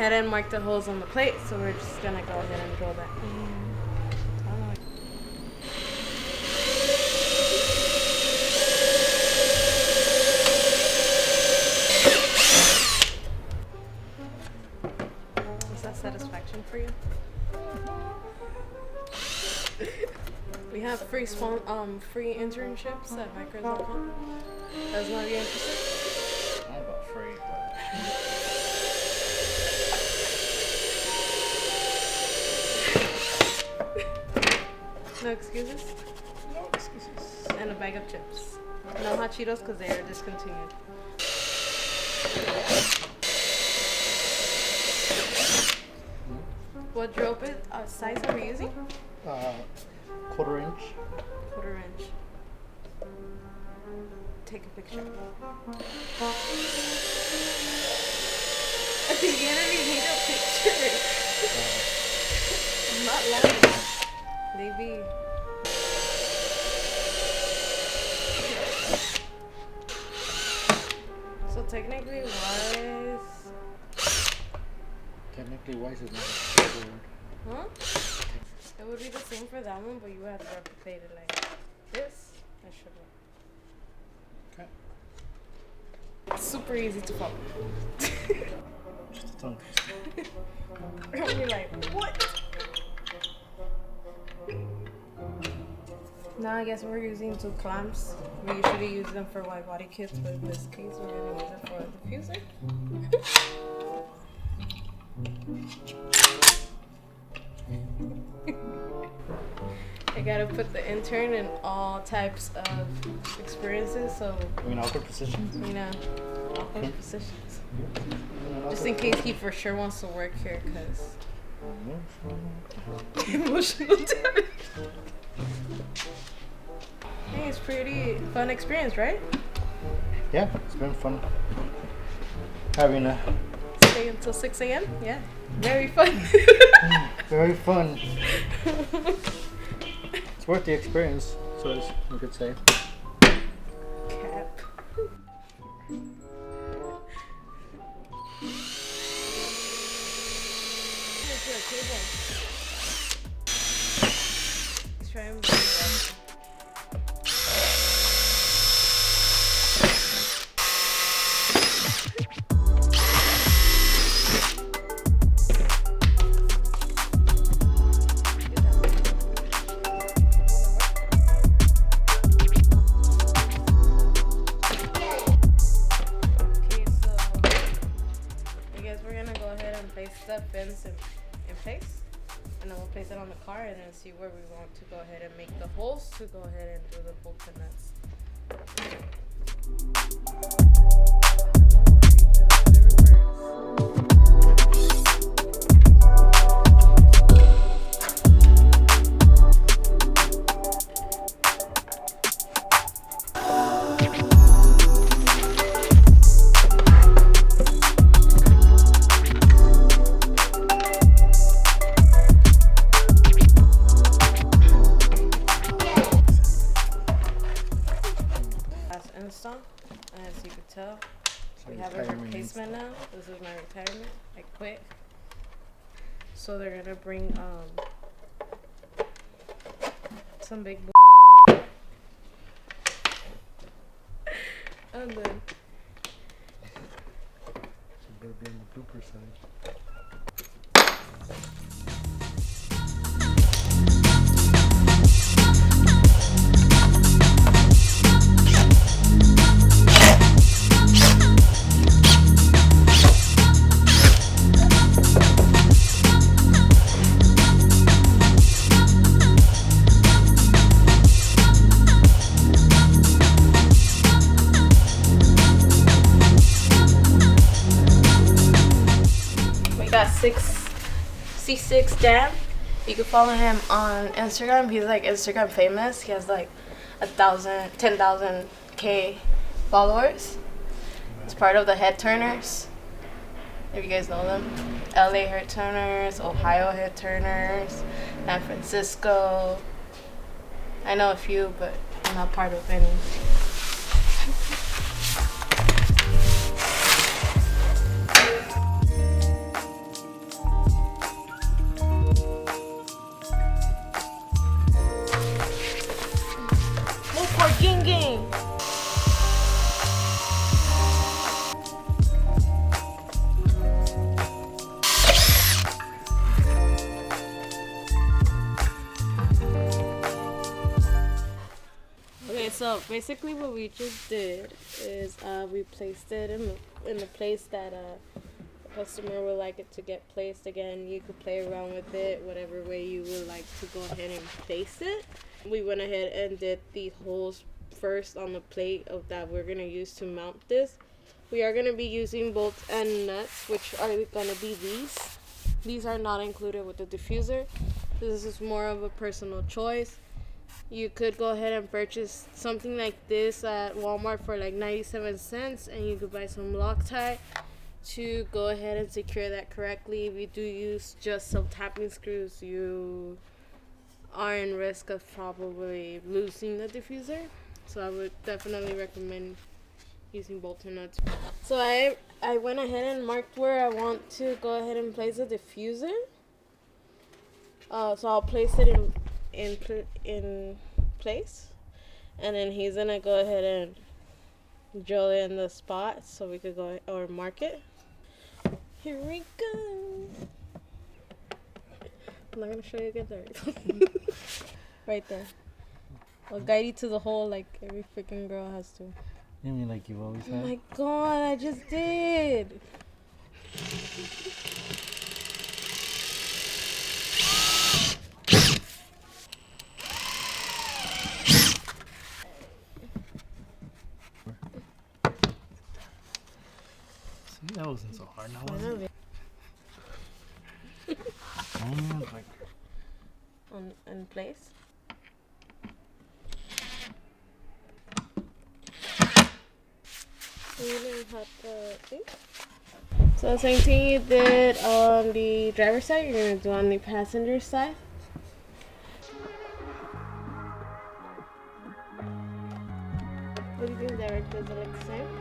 ahead and mark the holes on the plate, so we're just gonna go ahead and drill that. Is that satisfaction for you? We have free internships at vicrez.com. That's not be interested. Not about free, but no excuses? no excuses. And a bag of chips. No hot Cheetos because they are discontinued. What drill bit size are we using? Quarter inch. Quarter inch. Take a picture. You already need a picture. I'm not lying. They be. So technically wise is not a word. huh? It would be the same for that one, but you have to replicate it like this. That should work. Okay. It's super easy to follow. Just a tongue twister. I'll be like, what? Now I guess we're using two clamps. We usually use them for wide body kits, but in this case we're gonna use it for a diffuser. I gotta put the intern in all types of experiences, so I mean, awkward positions. you know, awkward positions. Just in case he for sure wants to work here, cause emotional damage. Hey, it's pretty fun experience, right? Yeah, it's been fun having a Stay until 6 a.m. Yeah, very fun. very fun. It's worth the experience, so as you could say. Cap. Let's try and bring it up. Place the bends in place, and then we'll place it on the car and then see where we want to go ahead and make the holes to go ahead and do the bolts and nuts. As you could tell, we have a replacement now. This is my retirement. I quit. So they're gonna bring some big and then So better be on the blooper side. C6 Dan. You can follow him on Instagram. He's like Instagram famous. He has like 10,000K followers. It's part of the Head Turners, if you guys know them. LA Head Turners, Ohio Head Turners, San Francisco. I know a few, but I'm not part of any. So basically what we just did is we placed it in the place that the customer would like it to get placed. Again, you could play around with it whatever way you would like to go ahead and place it. We went ahead and did the holes first on the plate of that we're going to use to mount this. We are going to be using bolts and nuts, which are going to be these. These are not included with the diffuser. This is more of a personal choice. You could go ahead and purchase something like this at Walmart for like 97 cents, and you could buy some Loctite to go ahead and secure that correctly. If you do use just some tapping screws, you are in risk of probably losing the diffuser. So I would definitely recommend using bolts and nuts. So I went ahead and marked where I want to go ahead and place the diffuser. So I'll place it in place, and then he's gonna go ahead and drill in the spot so we could go or mark it. Here we go. I'm not gonna show you again. There we go. Right there. I'll guide you to the hole like every freaking girl has to. You mean like you've always Oh had? my god, I just did. See, that wasn't so hard now, was Finally. it? Like In place. So the same thing you did on the driver's side, you're going to do on the passenger side. What do you think, Derek? Does it look the same?